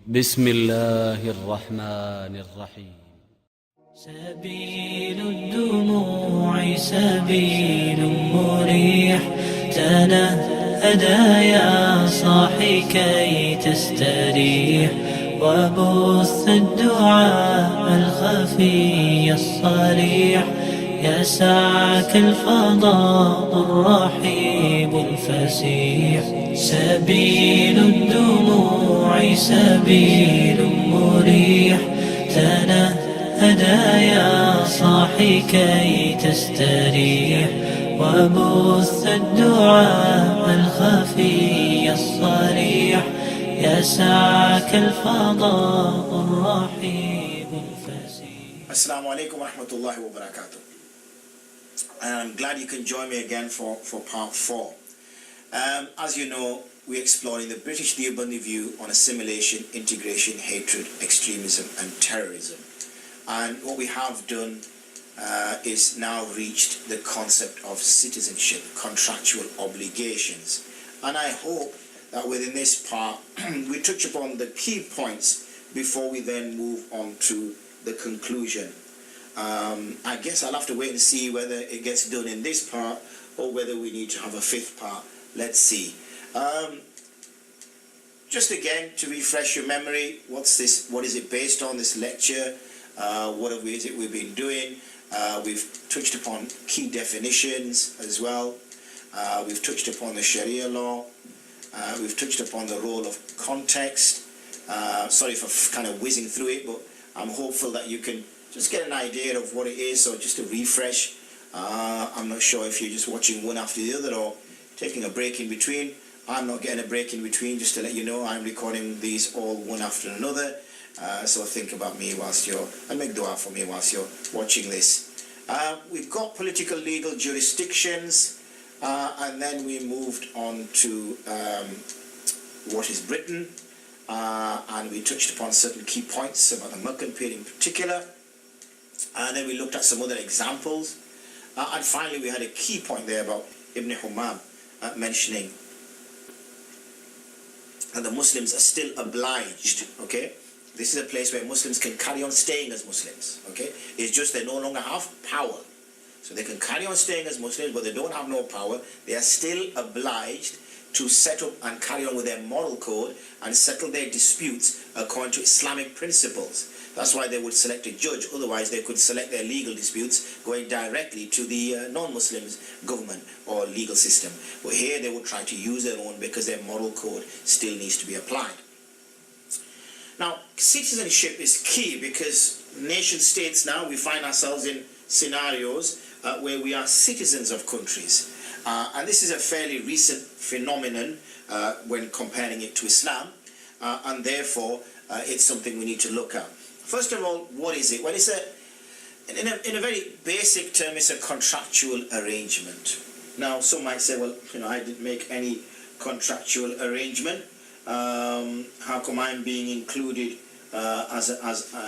بسم الله الرحمن الرحيم. سبيل الدموع سبيل مريح، تنهدى يا صاحي كي تستريح، وبث الدعاء الخفي الصريح، يسعك الفضاء الرحيب الفسيح. سبيل الدموع سبيل مريح، تنهدى يا صاحي كي تستريح، وبث الدعاء الخفي الصريح، يسعك الفضاء الرحيب الفسيح. Assalamu alaikum wa rahmatullahi wa barakatuh. And I'm glad you can join me again for part 4. As you know, we're exploring the British Deobandi view on assimilation, integration, hatred, extremism and terrorism. And what we have done is now reached the concept of citizenship, contractual obligations. And I hope that within this part we touch upon the key points before we then move on to the conclusion. I guess I'll have to wait and see whether it gets done in this part or whether we need to have a 5th part. Let's see. Just again to refresh your memory, what's this? What is it based on, this lecture? What is it we've been doing? We've touched upon key definitions as well. We've touched upon the Sharia law. We've touched upon the role of context. Sorry for kind of whizzing through it, but I'm hopeful that you can just get an idea of what it is. So just to refresh, I'm not sure if you're just watching one after the other or taking a break in between. I'm not getting a break in between, just to let you know. I'm recording these all one after another. So think about me whilst and make dua for me whilst you're watching this. We've got political legal jurisdictions, and then we moved on to what is Britain, and we touched upon certain key points about the Meccan period in particular, and then we looked at some other examples, and finally we had a key point there about Ibn Humam mentioning that the Muslims are still obliged, okay? This is a place where Muslims can carry on staying as Muslims, okay? It's just they no longer have power. So they can carry on staying as Muslims, but they don't have no power. They are still obliged to set up and carry on with their moral code and settle their disputes according to Islamic principles. That's why they would select a judge. Otherwise, they could select their legal disputes going directly to the non-Muslims' government or legal system. But here they would try to use their own because their moral code still needs to be applied. Now, citizenship is key because nation states now, we find ourselves in scenarios where we are citizens of countries. And this is a fairly recent phenomenon when comparing it to Islam. And therefore, it's something we need to look at. First of all, what is it? Well, it's in a very basic term, it's a contractual arrangement. Now, some might say, well, I didn't make any contractual arrangement. How come I'm being included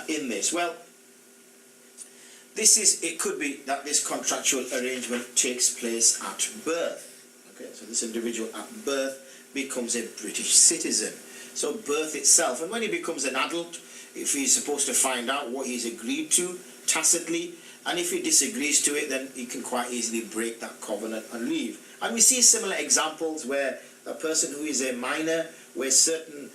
in this? Well, it could be that this contractual arrangement takes place at birth. Okay, so this individual at birth becomes a British citizen. So birth itself, and when he becomes an adult, if he's supposed to find out what he's agreed to tacitly, and if he disagrees to it, then he can quite easily break that covenant and leave. And we see similar examples where a person who is a minor, where certain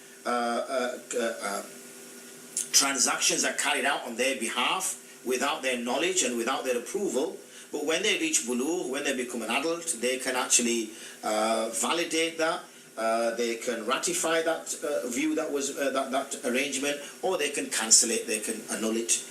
transactions are carried out on their behalf without their knowledge and without their approval, but when they reach bulugh, when they become an adult, they can actually validate that. They can ratify that view that was that arrangement, or they can cancel it, they can annul it.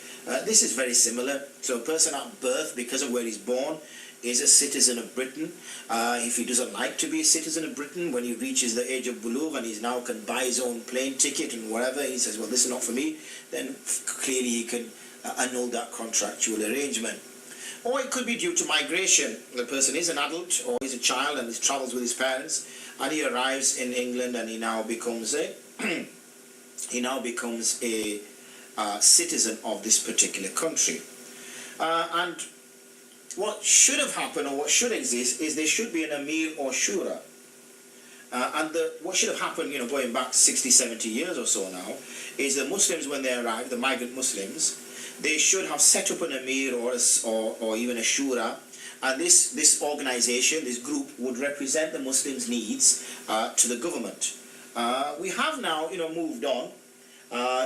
This is very similar. So a person at birth, because of where he's born, is a citizen of Britain. If he doesn't like to be a citizen of Britain, when he reaches the age of bulugh and he now can buy his own plane ticket and whatever, he says, well, this is not for me, then clearly he can annul that contractual arrangement. Or it could be due to migration. The person is an adult or is a child and he travels with his parents, and he arrives in England and he now becomes a citizen of this particular country. And what should have happened, or what should exist, is there should be an Amir or Shura. What should have happened, going back 60, 70 years or so now, is the Muslims, when they arrived, the migrant Muslims, they should have set up an emir or even a shura, and this organization, this group, would represent the Muslims' needs to the government. We have now, moved on.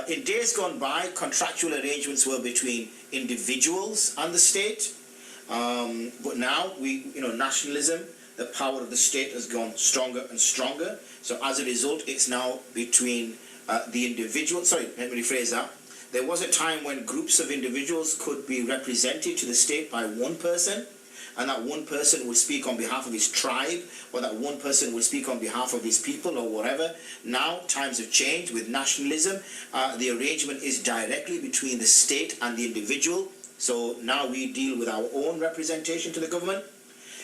In days gone by, contractual arrangements were between individuals and the state, but now nationalism, the power of the state has gone stronger and stronger. So as a result, it's now between the individual. Sorry, let me rephrase that. There was a time when groups of individuals could be represented to the state by one person, and that one person would speak on behalf of his tribe, or that one person would speak on behalf of his people, or whatever. Now times have changed with nationalism. The arrangement is directly between the state and the individual. So now we deal with our own representation to the government.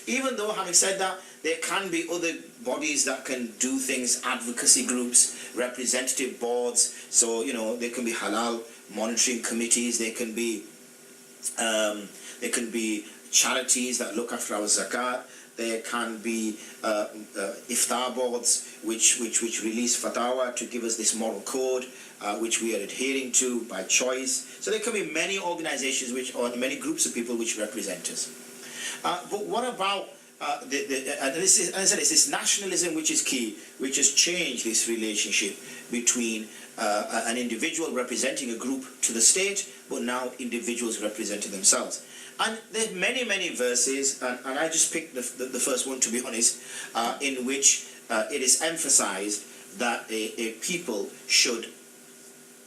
Even though, having said that, there can be other bodies that can do things, advocacy groups, representative boards. So, there can be halal monitoring committees, there can be charities that look after our zakat, there can be iftar boards which release fatwa to give us this moral code, which we are adhering to by choice. So there can be many organizations or many groups of people which represent us. But what about and this is, as I said, it's this nationalism which is key, which has changed this relationship between an individual representing a group to the state, but now individuals representing themselves. And there's many, many verses, and I just picked the first one, to be honest, in which it is emphasized that a people should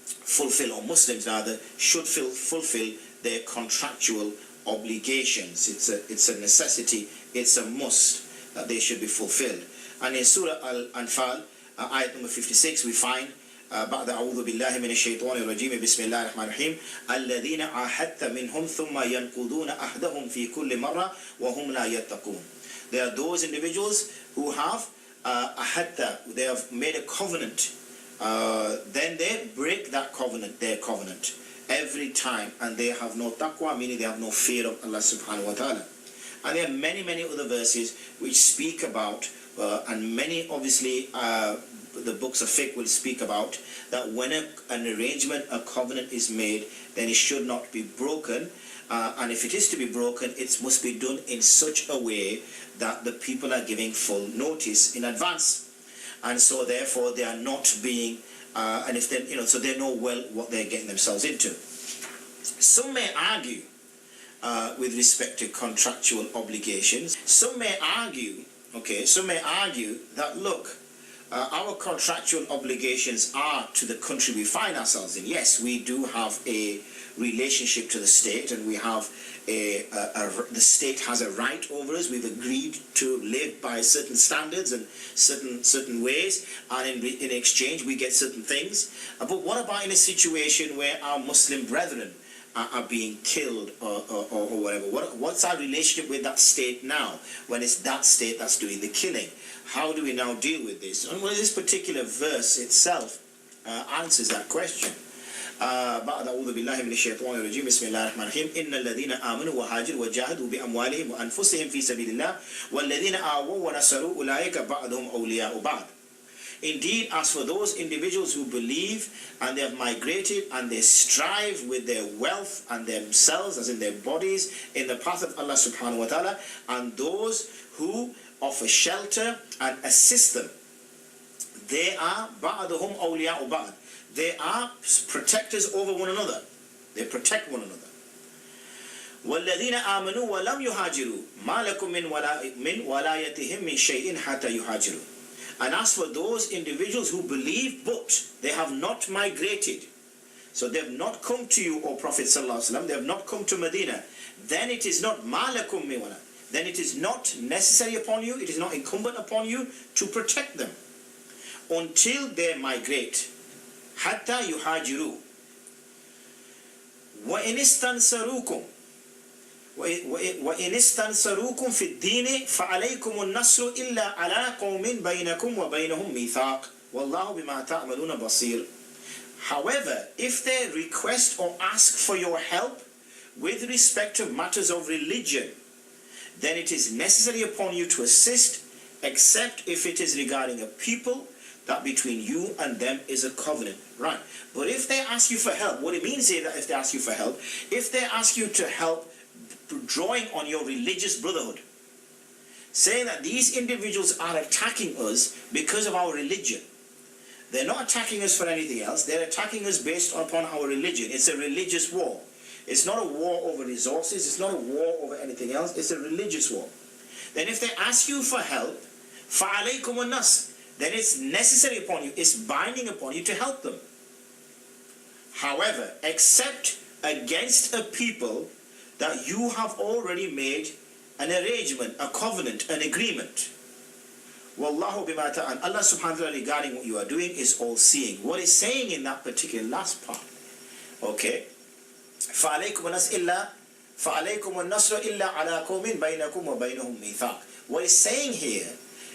fulfill, or Muslims rather, should fulfill their contractual obligations. It's a necessity, it's a must that they should be fulfilled. And in Surah Al-Anfal, ayat number 56, we find بعد أعوذ بالله من الشيطان الرجيم بسم الله الرحمن الرحيم الذين عاهدت منهم ثم ينقضون عهدهم في كل مرة وهم لا يتقون. There are those individuals who have ahadta, they have made a covenant, then they break that covenant, their covenant, every time, and they have no taqwa, meaning they have no fear of Allah subhanahu wa ta'ala. And there are many, many other verses which speak about, and many obviously the books of fiqh will speak about, that when an arrangement, a covenant is made, then it should not be broken, and if it is to be broken, it must be done in such a way that the people are giving full notice in advance, and so therefore they are not being and if they, so they know well what they're getting themselves into. Some may argue with respect to contractual obligations. Some may argue that, look, our contractual obligations are to the country we find ourselves in. Yes, we do have a relationship to the state, and we have the state has a right over us. We've agreed to live by certain standards and certain ways, and in exchange we get certain things. But what about in a situation where our Muslim brethren are being killed or whatever? What's our relationship with that state now, when it's that state that's doing the killing? How do we now deal with this? And well, this particular verse itself answers that question. بعد أعوذ بالله من الشيطان الرجيم بسم الله الرحمن الرحيم إن الذين آمنوا وهاجروا وجاهدوا بأموالهم وأنفسهم في سبيل الله والذين آووا ونصروا أولئك بعضهم أولياء بعض. Indeed, as for those individuals who believe and they have migrated and they strive with their wealth and themselves, as in their bodies, in the path of Allah subhanahu wa ta'ala, and those who offer shelter and assist them, they are ba'aduhum awliya'u ba'd. They are protectors over one another. They protect one another. وَالَّذِينَ آمَنُوا وَلَمْ يُهَاجِرُوا مَا لَكُمْ مِنْ وَلَايَتِهِمْ مِنْ شَيْءٍ حَتَّى يُهَاجِرُوا. And as for those individuals who believe but they have not migrated, so they have not come to you, O Prophet ﷺ, they have not come to Medina, then it is not مَا لَكُمْ مِنْ وَلَا, then it is not necessary upon you, it is not incumbent upon you to protect them until they migrate. حَتَّى يُهَاجِرُوا وَإِنِ اسْتَنْصَرُوكُمْ وَإِنِ اسْتَنْصَرُوكُمْ فِي الدِّينِ فَعَلَيْكُمُ النَّصْرُ إِلَّا عَلَىٰ قَوْمٍ بَيْنَكُمْ وَبَيْنَهُمْ مِيثَاقٌ وَاللَّهُ بِمَا تَعْمَلُونَ بَصِيرٌ. However, if they request or ask for your help with respect to matters of religion, then it is necessary upon you to assist except if it is regarding a people that between you and them is a covenant. Right. But if they ask you for help, what it means is that if they ask you for help, if they ask you to help drawing on your religious brotherhood, saying that these individuals are attacking us because of our religion. They're not attacking us for anything else. They're attacking us based upon our religion. It's a religious war. It's not a war over resources. It's not a war over anything else. It's a religious war. Then if they ask you for help, فَعَلَيْكُمُ النَّصْرُ, then it's necessary upon you, it's binding upon you to help them. However, except against a people that you have already made an arrangement, a covenant, an agreement. Wallahu bima ta'an. Allah subhanahu wa ta'ala regarding what you are doing is all seeing. What is saying in that particular last part? Okay. فَعَلَيْكُمُ النَّصْرُ إِلَّا عَلَىٰ قَوْمٍ بَيْنَكُمْ وَبَيْنَهُمْ مِيثَاقٌ. What is saying here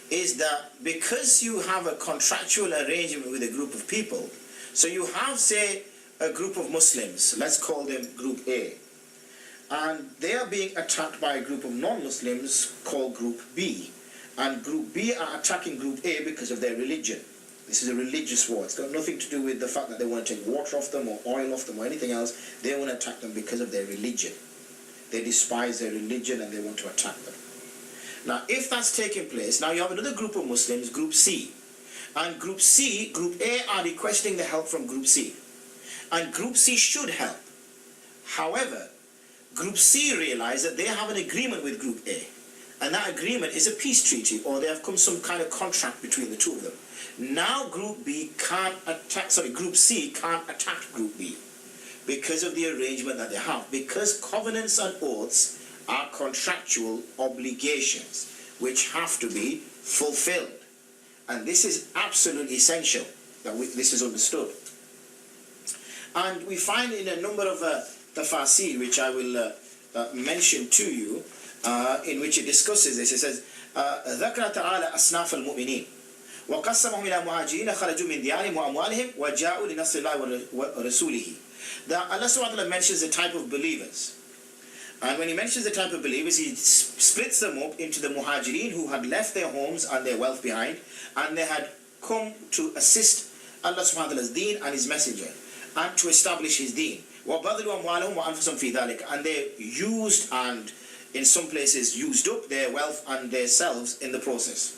is that because you have a contractual arrangement with a group of people, so you have, say, a group of Muslims, let's call them Group A, and they are being attacked by a group of non-Muslims called Group B, and Group B are attacking Group A because of their religion. This is a religious war. It's got nothing to do with the fact that they want to take water off them or oil off them or anything else. They want to attack them because of their religion. They despise their religion and they want to attack them. Now, if that's taking place, now you have another group of Muslims, Group C. And Group C, Group A are requesting the help from Group C. And Group C should help. However, Group C realize that they have an agreement with Group A. And that agreement is a peace treaty, or they have come some kind of contract between the two of them. Now Group C can't attack Group B because of the arrangement that they have. Because covenants and oaths are contractual obligations which have to be fulfilled. And this is absolutely essential that this is understood. And we find in a number of tafasir, which I will mention to you, in which it discusses this. It says, ذكر تعالى أصناف المؤمنين وقسمهم إلى مهاجرين خرجوا من ديارهم وأموالهم وجاءوا لنصر الله ورسوله. That Allah subhanahu wa ta'ala mentions the type of believers. And when he mentions the type of believers, he splits them up into the muhajirin who had left their homes and their wealth behind, and they had come to assist Allah subhanahu wa ta'ala's deen and his messenger, and to establish his deen. وَبَذْلُوا أَمْوَالَهُمْ وَأَنفُسَهُمْ فِي ذَلِكَ. And they used, and in some places used up, their wealth and themselves in the process.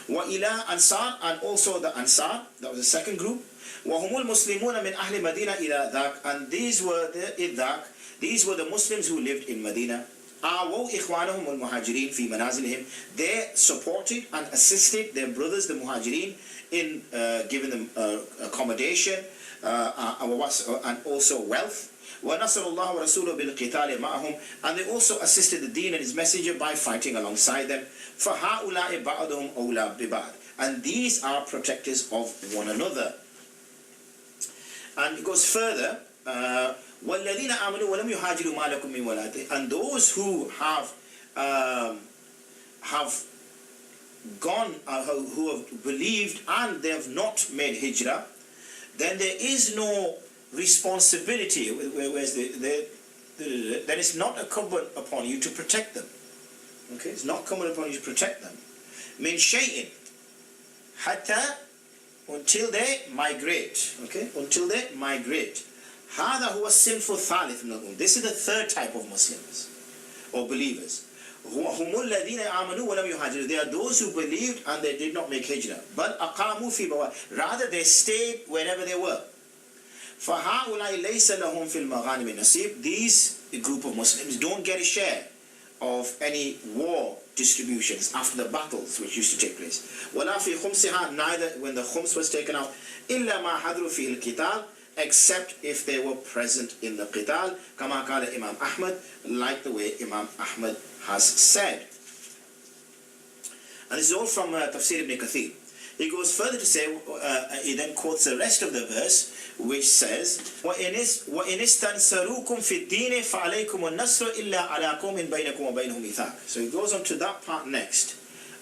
وَإِلَىٰ Ansar, and also the Ansar, that was the second group. وَهُمُ الْمُسْلِمُونَ مِنْ أَهْلِ مَدِينَةِ إِلَىٰ ذَاكَ. And these were the Muslims who lived in Medina. آوَوْا إِخْوَانَهُمُ الْمُهَاجِرِينَ فِي مَنَازِلِهِمْ. They supported and assisted their brothers, the Muhajirin, in giving them accommodation and also wealth. وَنَصَرُ اللَّهُ وَرَسُولُهُ بِالْقِتَالِ مَعَهُمْ. And they also assisted the deen and his messenger by fighting alongside them. فَهَؤُلَاءِ بَعْضُهُمْ أَوْلَى بِبَعْضٍ. And these are protectors of one another. And it goes further, وَالَّذِينَ آمَنُوا وَلَمْ يُهَاجِرُوا مَا لَكُمْ مِنْ وَلَاتِهِ. And those who have gone, who have believed and they have not made hijrah, then there is no responsibility, then it's not incumbent upon you to protect them. Okay, it's not incumbent upon you to protect them. Min shay'in hatta, until they migrate. Okay, until they migrate. هذا هو الصنف الثالث من الأمم. This is the third type of Muslims or believers. هم الذين آمنوا ولم يهاجروا. They are those who believed and they did not make hijrah. بل أقاموا في بواد. Rather they stayed wherever they were. فهؤلاء ليس لهم في المغانم نصيب. These group of Muslims don't get a share of any war distributions after the battles which used to take place. ولا في خمسها, neither when the khums was taken out. إلا ما حضروا في القتال, except if they were present in the qital. كما قال Imam Ahmad, like the way Imam Ahmad has said. And this is all from Tafsir ibn Kathir. He goes further to say, he then quotes the rest of the verse, which says, وَإِنِ اسْتَنْصَرُوكُمْ فِي الدِّينِ فَعَلَيْكُمُ النَّصْرُ إِلَّا عَلَىٰ قَوْمٍ بَيْنَكُمْ وَبَيْنَهُمْ مِيثَاقٌ. So he goes on to that part next.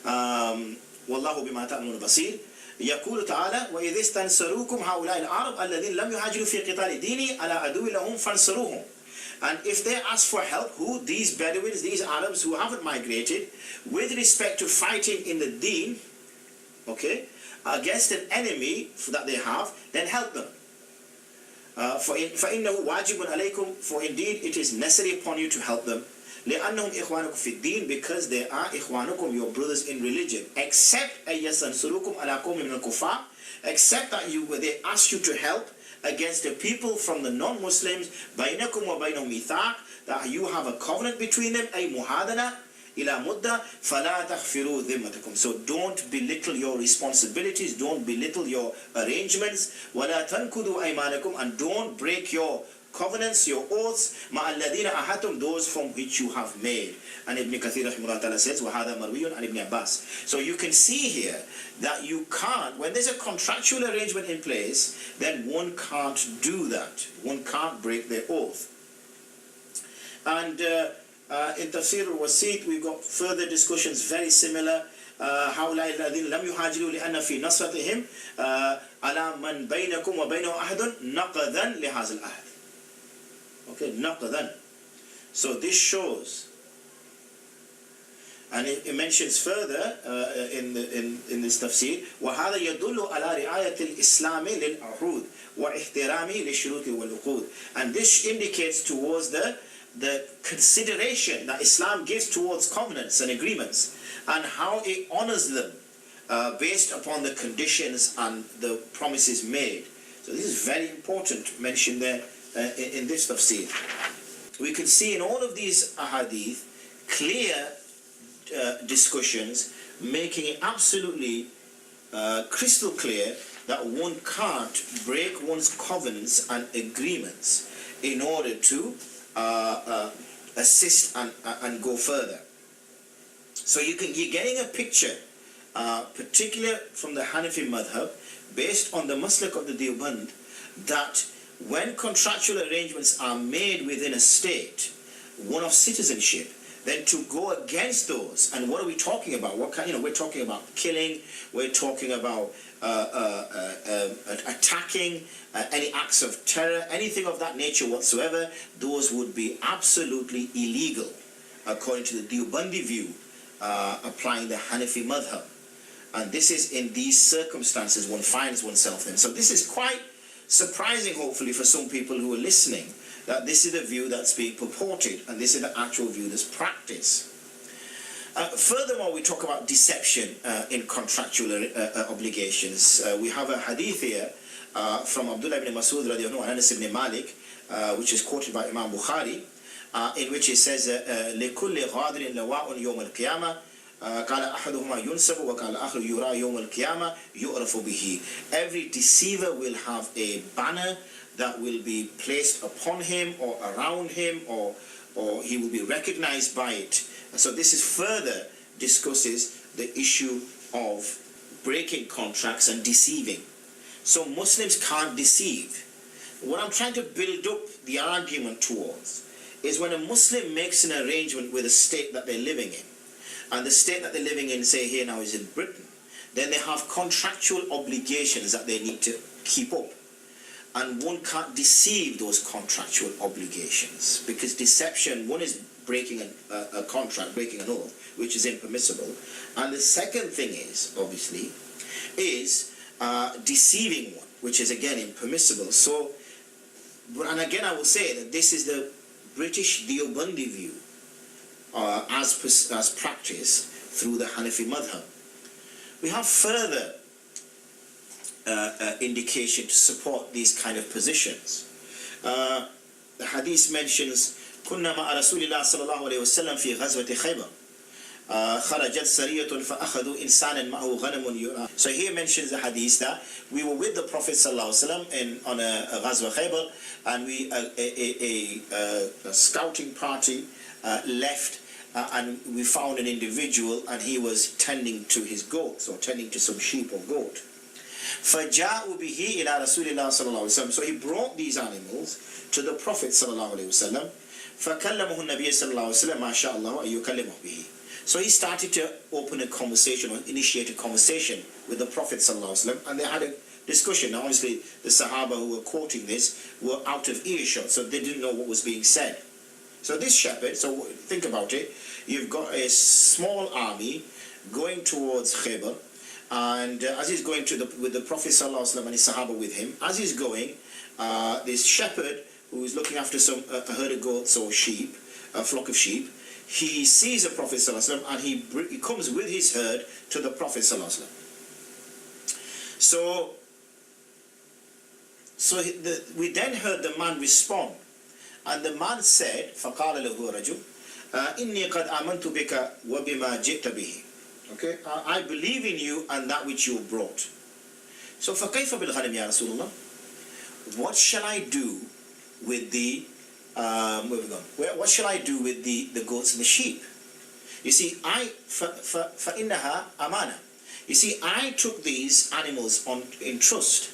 وَاللَّهُ بِمَا تَعْمَلُونَ بَصِيرٌ. يقول تعالى وإذ استنصروكم هؤلاء العرب الذين لم يهاجروا في قتال ديني على عدو لهم فانصروهم. And if they ask for help, who? These Bedouins, these Arabs who haven't migrated, with respect to fighting in the deen, okay, against an enemy that they have, then help them. فَإِنَّهُ وَاجِبٌ عَلَيْكُمْ, for indeed it is necessary upon you to help them. لِأَنَّهُمْ إِخْوَانُكُمْ فِي الدِّينِ, because they are إِخْوَانُكُمْ, your brothers in religion. Except أَيَّسَنْصُرُكُمْ عَلَى قَوْمٍ مِنَ الْكُفَّارِ, except that they ask you to help against the people from the non-Muslims, بَيْنَكُمْ وَبَيْنَهُمْ مِيثَاقٌ, that you have a covenant between them, أي مُحَادَنَةٌ إِلَى مُدَّةٍ فَلَا تَغْفِرُوا ذِمَّتَكُمْ. So don't belittle your responsibilities, don't belittle your arrangements, وَلَا تَنْكُدُوا أَيْمَانَكُمْ, and don't break your covenants, your oaths, مَعَ الَّذِينَ أَحَدْتُمْ, those from which you have made. And Ibn Kathir rahimahullah ta'ala says, وَهَذَا مَرْوِيٌّ عَنْ Ibn Abbas. So you can see here that you can't, when there's a contractual arrangement in place, then one can't do that. One can't break their oath. And in Tafsir al-Wasit, we've got further discussions very similar. هؤلاء الذين لم يهاجروا لأن في نصرتهم على من بينكم وبينه عهد نقضا لهذا العهد. Okay, نقضا. So this shows, and it mentions further in this tafsir, وهذا يدل على رعاية الإسلام للعهود واحترامه للشروط والعقود. And this indicates towards the consideration that Islam gives towards covenants and agreements, and how it honors them based upon the conditions and the promises made. So this is very important mentioned there in this tafsir. We can see in all of these ahadith clear discussions making it absolutely crystal clear that one can't break one's covenants and agreements in order to assist and go further. So you're getting a picture, particularly from the Hanafi madhab, based on the maslak of the Deoband, that when contractual arrangements are made within a state, one of citizenship, then to go against those, and what are we talking about? What kind? We're talking about killing. We're talking about attacking, any acts of terror, anything of that nature whatsoever. Those would be absolutely illegal, according to the Deobandi view, applying the Hanafi madhab. And this is in these circumstances one finds oneself in. So this is quite surprising, hopefully, for some people who are listening, that this is the view that's being purported, and this is the actual view that's practiced. Furthermore, we talk about deception in contractual obligations. We have a hadith here from Abdullah ibn Masud radiallahu anhu, Anas ibn Malik, which is quoted by Imam Bukhari, in which he says, لِكُلِّ غَادِرٍ لَوَاءٌ يَوْمَ الْقِيَامَةِ قال أحدهما ينسب وقال الآخر يرى يوم القيامة يعرف به. Every deceiver will have a banner that will be placed upon him or around him, or he will be recognized by it. So this is further discusses the issue of breaking contracts and deceiving. So Muslims can't deceive. What I'm trying to build up the argument towards is when a Muslim makes an arrangement with a state that they're living in, and the state that they're living in, say here now, is in Britain, then they have contractual obligations that they need to keep up. And one can't deceive those contractual obligations, because deception, one is breaking a contract, breaking an oath, which is impermissible. And the second thing is, obviously, is deceiving one, which is again impermissible. So, and again I will say that this is the British Deobandi view as practiced through the Hanafi madhab. We have further indication to support these kind of positions. The hadith mentions كنا مع رسول الله صلى الله عليه وسلم في غزوة خيبر خرجت سرية فأخذوا إنسانا معه غنم يرى. So here mentions the hadith that we were with the Prophet صلى الله عليه وسلم on a غزوة خيبر, and a scouting party left, and we found an individual, and he was tending to his goats, or tending to some sheep or goat. فَجَاءُوا بِهِ إِلَى رَسُولِ اللَّهِ صَلَّى اللَّهُ عَلَيْهِ وسلم. So he brought these animals to the Prophet صلى الله عليه وسلم. فَكَلَّمُهُ النَّبِيُّ صلى الله عليه وسلم مَا شاء الله أن يكلمه به. So he started to open a conversation, or initiate a conversation with the Prophet صلى الله عليه وسلم, and they had a discussion. Now, obviously, the Sahaba who were quoting this were out of earshot, so they didn't know what was being said. So this shepherd, so think about it, you've got a small army going towards Khaybar, and as he's going with the Prophet ﷺ and his Sahaba with him, as he's going, this shepherd who is looking after a herd of goats or sheep, a flock of sheep, he sees the Prophet ﷺ and he comes with his herd to the Prophet ﷺ. So we then heard the man respond, and the man said, فَقَالَ لَهُ رَجُلٌ إِنِّي قَدْ آمَنْتُ بِكَ وَبِمَا جِئْتَ بِهِ. Okay, I believe in you and that which you brought. So فَكَيْفَ بِالْغَنَمِ يَا رَسُولُ اللَّهِ. What shall I do with the what shall I do with the goats and the sheep? You see, فَإِنَّهَا أَمَانَةٌ. You see, I took these animals in trust.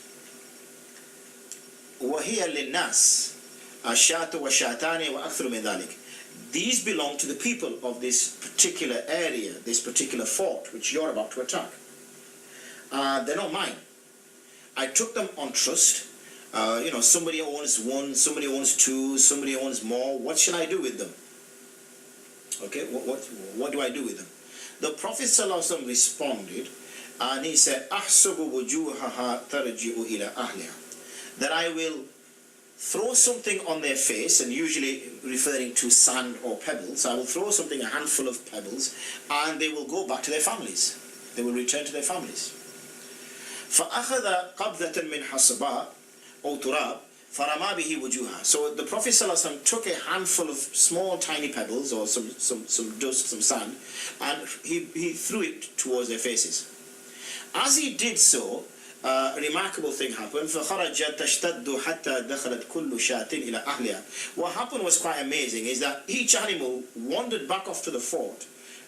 وَهِيَ لِلنَّاسِ الشَّاةُ وَالشَّاتَانِ وَأَكْثَرُ مِنْ ذَلِكَ. These belong to the people of this particular area, this particular fort, which you're about to attack. They're not mine. I took them on trust. Somebody owns one, somebody owns two, somebody owns more. What shall I do with them? Okay, what do I do with them? The Prophet ﷺ responded, and he said, أَحْسُبُ وُجُوهَهَا تَرْجِعُ إِلَى أَهْلِهَا. That I will throw something on their face, and usually referring to sand or pebbles. I will throw something, a handful of pebbles, and they will go back to their families. They will return to their families. فَأَخَذَ قَبْضَةً مِنْ حَصْبَاء أو تراب فرما به وجوهها. So the Prophet ﷺ took a handful of small tiny pebbles or some dust, some sand, and he threw it towards their faces. As he did so, a remarkable thing happened. فَخَرَجَتْ تَشْتَدُّ حَتَّى دَخَلَتْ كُلُّ شَاةٍ إِلَى أَهْلِهَا. What happened was quite amazing, is that each animal wandered back off to the fort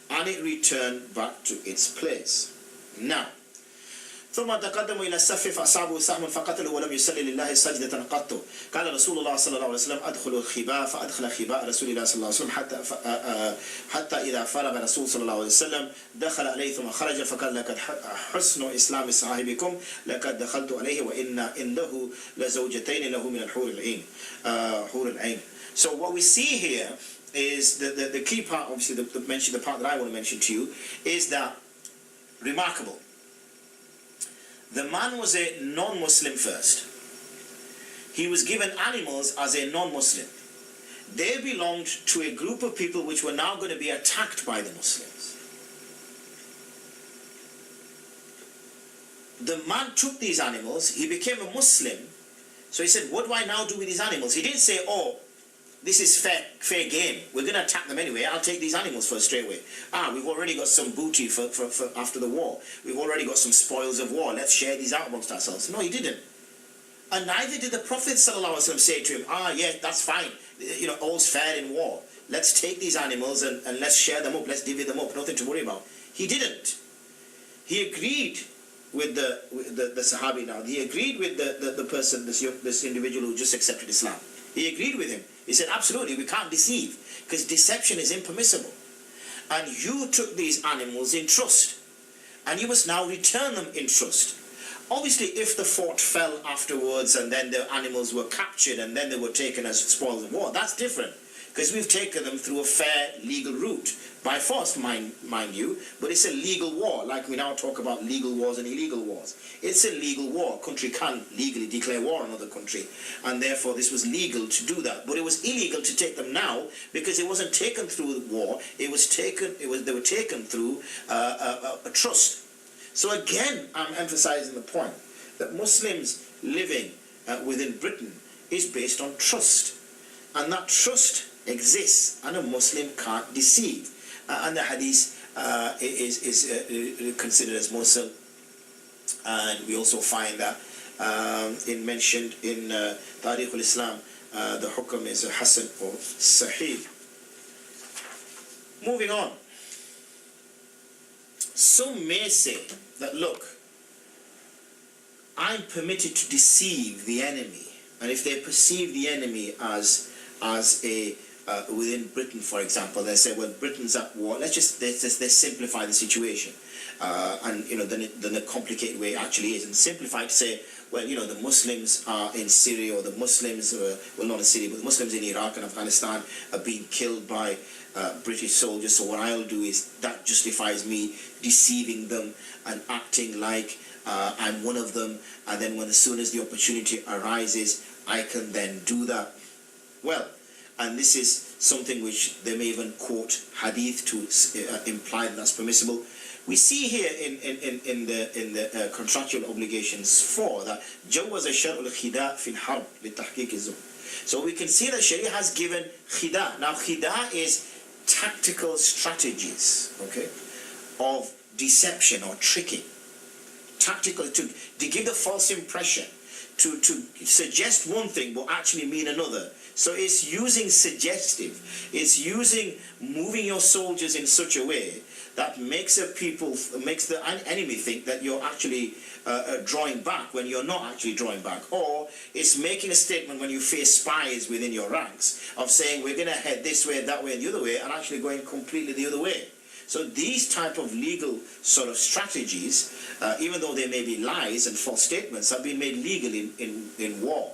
and it returned back to its place. Now, ثم تقدموا إلى الصف فأصابوا سهم فقتلوا ولم يصلي لله سجدة قط. قال رسول الله صلى الله عليه وسلم أدخلوا الخباء فأدخل خباء رسول الله صلى الله عليه وسلم حتى إذا فرغ رسول صلى الله عليه وسلم دخل عليه ثم خرج فقال لقد حسن إسلام صاحبكم لقد دخلت عليه وإن عنده لزوجتين له من الحور العين حور العين. So what we see here is the key part, obviously the part that I want to mention to you, is that remarkable. The man was a non-Muslim first. He was given animals as a non-Muslim. They belonged to a group of people which were now going to be attacked by the Muslims. The man took these animals, he became a Muslim, so he said, what do I now do with these animals? He didn't say, oh, this is fair game, we're going to attack them anyway, I'll take these animals first straight away. We've already got some booty for after the war, we've already got some spoils of war, let's share these out amongst ourselves. No, he didn't. And neither did the Prophet ﷺ say to him, yeah, that's fine, all's fair in war, let's take these animals and let's share them up, let's divvy them up, nothing to worry about. He didn't. He agreed with the Sahabi now, he agreed with the person, this individual who just accepted Islam. He agreed with him. He said, absolutely, we can't deceive, because deception is impermissible. And you took these animals in trust, and you must now return them in trust. Obviously, if the fort fell afterwards, and then the animals were captured, and then they were taken as spoils of war, that's different, because we've taken them through a fair legal route, by force, mind you, but it's a legal war, like we now talk about legal wars and illegal wars. It's a legal war. A country can't legally declare war on another country, and therefore this was legal to do that. But it was illegal to take them now, because it wasn't taken through the war. They were taken through a trust. So again, I'm emphasizing the point that Muslims living within Britain is based on trust, and that trust exists, and a Muslim can't deceive. And the hadith is considered as mursal, and we also find that mentioned in Tariq al-Islam, the hukam is a hasan or sahih. Moving on, some may say that, look, I'm permitted to deceive the enemy, and if they perceive the enemy as a within Britain, for example, they say, well, Britain's at war. Let's simplify the situation, and then the complicated way it actually is, and simplify to say, well, the Muslims are in Syria, or the Muslims, well, not in Syria, but the Muslims in Iraq and Afghanistan are being killed by British soldiers. So what I'll do is that justifies me deceiving them and acting like I'm one of them. And then as soon as the opportunity arises, I can then do that. Well, and this is something which they may even quote hadith to imply that that's permissible. We see here in the contractual obligations 4 that جوز الشرع الخداع في الحرب لتحقيق الزهد. So we can see that Sharia has given khida. Now khida is tactical strategies, okay, of deception or tricking. Tactical, to give the false impression, to suggest one thing but actually mean another. So it's using suggestive, it's using moving your soldiers in such a way that makes the enemy think that you're actually drawing back when you're not actually drawing back. Or it's making a statement when you face spies within your ranks of saying we're going to head this way, that way and the other way, and actually going completely the other way. So these type of legal sort of strategies, even though they may be lies and false statements, have been made legal in war.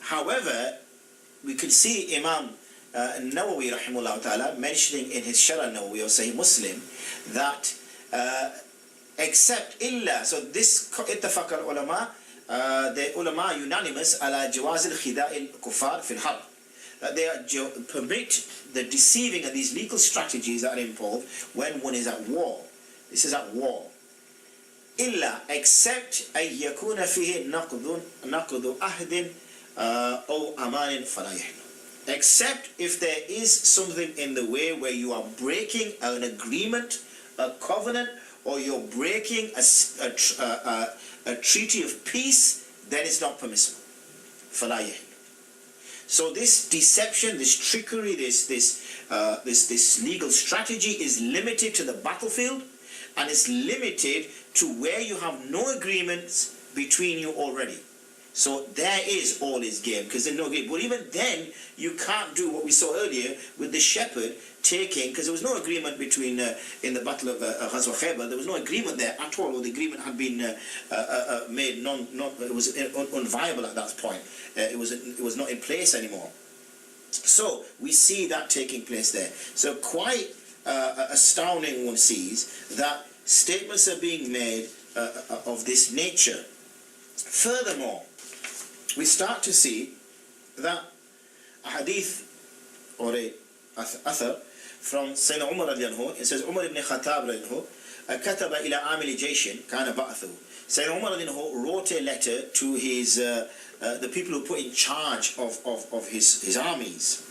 However, we could see Imam Nawawi rahimahullah ta'ala mentioning in his Sharh Nawawi or Sahih Muslim that except illa, so this ittafaq al-ulama, the ulama unanimous ala jawaz al-khida' al-kuffar fi al-harb, that they permit the deceiving and these legal strategies that are involved when one is at war. This is at war. Illa, except أن يكون فيه نقض عهد أو أمان فلا يحل. Except if there is something in the way where you are breaking an agreement, a covenant, or you're breaking a treaty of peace, then it's not permissible. فلا يحل. So this deception, this trickery, this legal strategy is limited to the battlefield, and it's limited to where you have no agreements between you already. So there is all is game, because there's no agreement. But even then, you can't do what we saw earlier with the shepherd taking, because there was no agreement between, in the battle of Ghazwa Khaybar, there was no agreement there at all, or the agreement had been made it was unviable at that point. It was not in place anymore. So we see that taking place there. So quite astounding, one sees that statements are being made of this nature. Furthermore, we start to see that a hadith or a athar from Sayyidina Umar radiallahu anhu, it says Umar ibn Khattab radiallahu anhu كتب إلى عامل جيش كان بعثه. Sayyidina Umar radiallahu anhu wrote a letter to his the people who put in charge of his armies,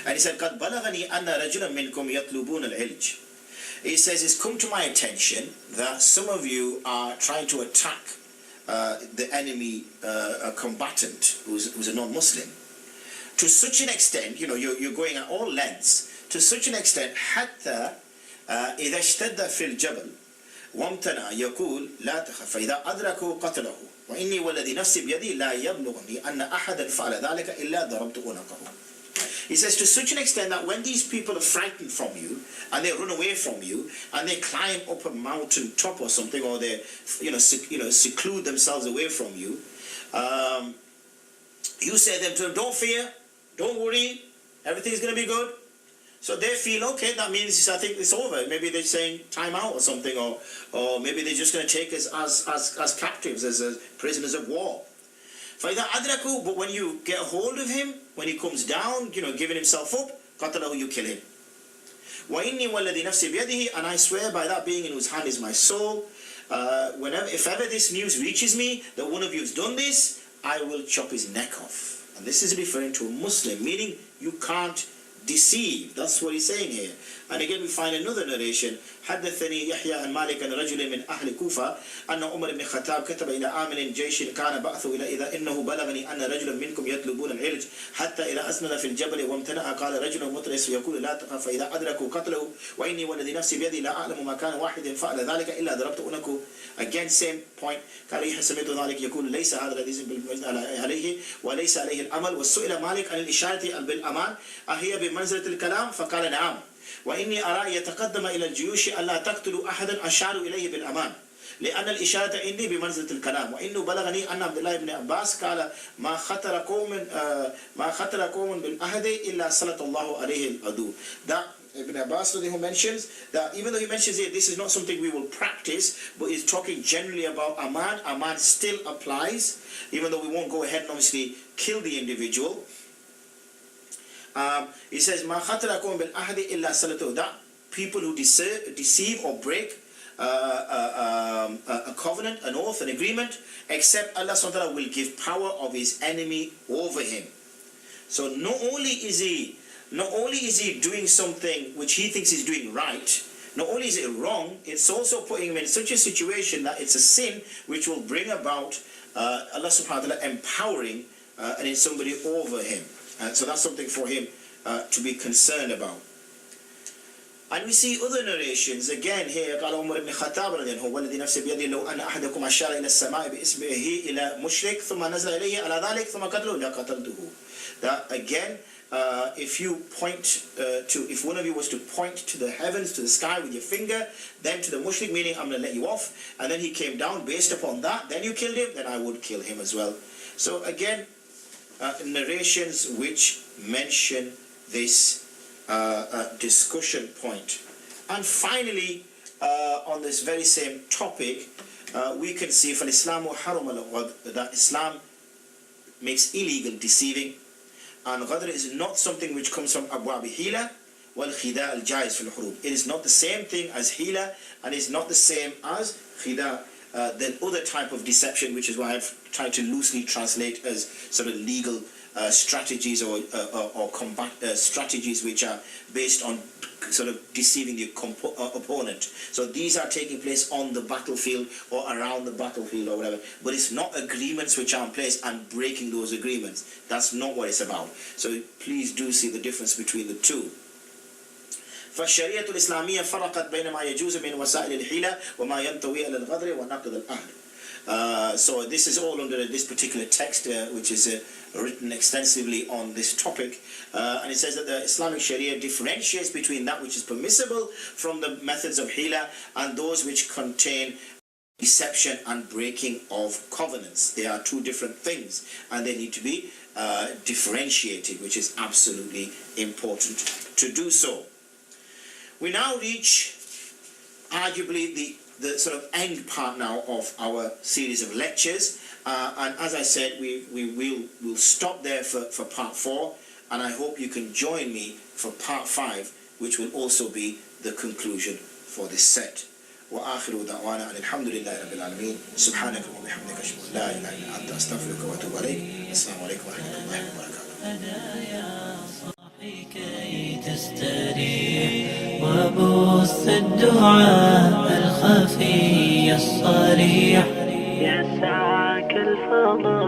and he said قد بلغني أن رجلا منكم يطلبون العلج. He says, it's come to my attention that some of you are trying to attack the enemy, a combatant who's a non-Muslim, to such an extent, you're going at all lengths, to such an extent, حتى إذا اشتد في الجبل وامتنع يقول لا تخف فإذا أدركوا قتله وإني والذي نفسي بيدي لا يبلغني أن أحدا فعل ذلك إلا ضربت عنقه. He says, to such an extent that when these people are frightened from you and they run away from you and they climb up a mountain top or something, or they seclude themselves away from you, you say to them, don't fear, don't worry, everything's going to be good. So they feel, okay, that means I think it's over. Maybe they're saying time out or something, or maybe they're just going to take us as captives, as prisoners of war. But when you get a hold of him, when he comes down, giving himself up, قَتَلَهُ, you kill him. وَإِنِّي وَالَّذِي نَفْسِي بِيَدِهِ, and I swear by that being in whose hand is my soul, if ever this news reaches me that one of you has done this, I will chop his neck off. And this is referring to a Muslim, meaning you can't deceive. That's what he's saying here. And again we find another narration. حدثني يحيى عن مالك عن رجل من أهل كوفة أن عمر بن الخطاب كتب إلى عامل جيش كان بعثه إلى إذا إنه بلغني أن رجلا منكم يطلبون العلج حتى إذا أسند في الجبل وامتنع قال رجل مترس يقول لا تخف فإذا أدركوا قتله وإني والذي نفسي بيدي لا أعلم ما كان واحد فعل ذلك إلا ضربت عنقه. Again same point. قال يحيى سمعت ذلك يقول ليس هذا الذي بالمجد عليه وليس عليه الأمل. وسئل مالك عن الإشارة بالأمان أهي بمنزلة الكلام فقال نعم وإني أرى يتقدم إلى الجيوش ألا تقتلوا أحدا أشار إليه بالأمان لأن الإشارة عندي بمنزلة الكلام وإنه بلغني أن عبد الله بن عباس قال ما خطر قوم بالعهد إلا سلط الله عليه العدو. That Ibn Abbas who mentions that even though he mentions it, this is not something we will practice, but he's talking generally about Ahmad. Ahmad still applies, even though we won't go ahead and obviously kill the individual. He says, "Ma khatarakum bil ahdi illa salatu." That people who deceive or break a covenant, an oath, an agreement, except Allah subhanahu wa ta'ala will give power of his enemy over him. So not only is he doing something which he thinks he's doing right, not only is it wrong, it's also putting him in such a situation that it's a sin which will bring about Allah subhanahu wa ta'ala empowering somebody over him. So that's something for him to be concerned about. And we see other narrations again here. قال عمر بن الخطاب رضي الله عنه والذي نفسي بيده لو أن أحدكم أشار إلى السماء بإصبعه إلى مشرك ثم نزل إليه على ذلك ثم قتله لقتلته. That again, if one of you was to point to the heavens, to the sky with your finger, then to the mushrik, meaning I'm going to let you off, and then he came down based upon that, then you killed him, then I would kill him as well. So again, narrations which mention this discussion point. And finally, on this very same topic, we can see from Islam that Islam makes illegal deceiving, and Ghadr is not something which comes from Abwab Hila wal Khida al Jaiz fil Hurub. It is not the same thing as Hila, and is not the same as Khida, the other type of deception, which is why I've tried to loosely translate as sort of legal strategies or combat strategies which are based on sort of deceiving the opponent. So these are taking place on the battlefield or around the battlefield or whatever. But it's not agreements which are in place and breaking those agreements. That's not what it's about. So please do see the difference between the two. فالشريعة الإسلامية فرقت بين ما يجوز من وسائل الحيلة وما ينطوي على الغدر ونقض العهد. So this is all under this particular text, which is written extensively on this topic, and it says that the Islamic Sharia differentiates between that which is permissible from the methods of hila and those which contain deception and breaking of covenants. They are two different things, and they need to be differentiated, which is absolutely important to do so. We now reach arguably the sort of end part now of our series of lectures, and as I said, we'll stop there for part 4, and I hope you can join me for part 5, which will also be the conclusion for this set. وآخر دعوانا أن الحمد لله رب العالمين سبحانك وبحمدك أشهد أن لا إله إلا أنت أستغفرك وأتوب إليك. السلام عليكم ورحمة الله وبركاته. كي تستريح وبث الدعاء الخفي الصريح يسعك الفضل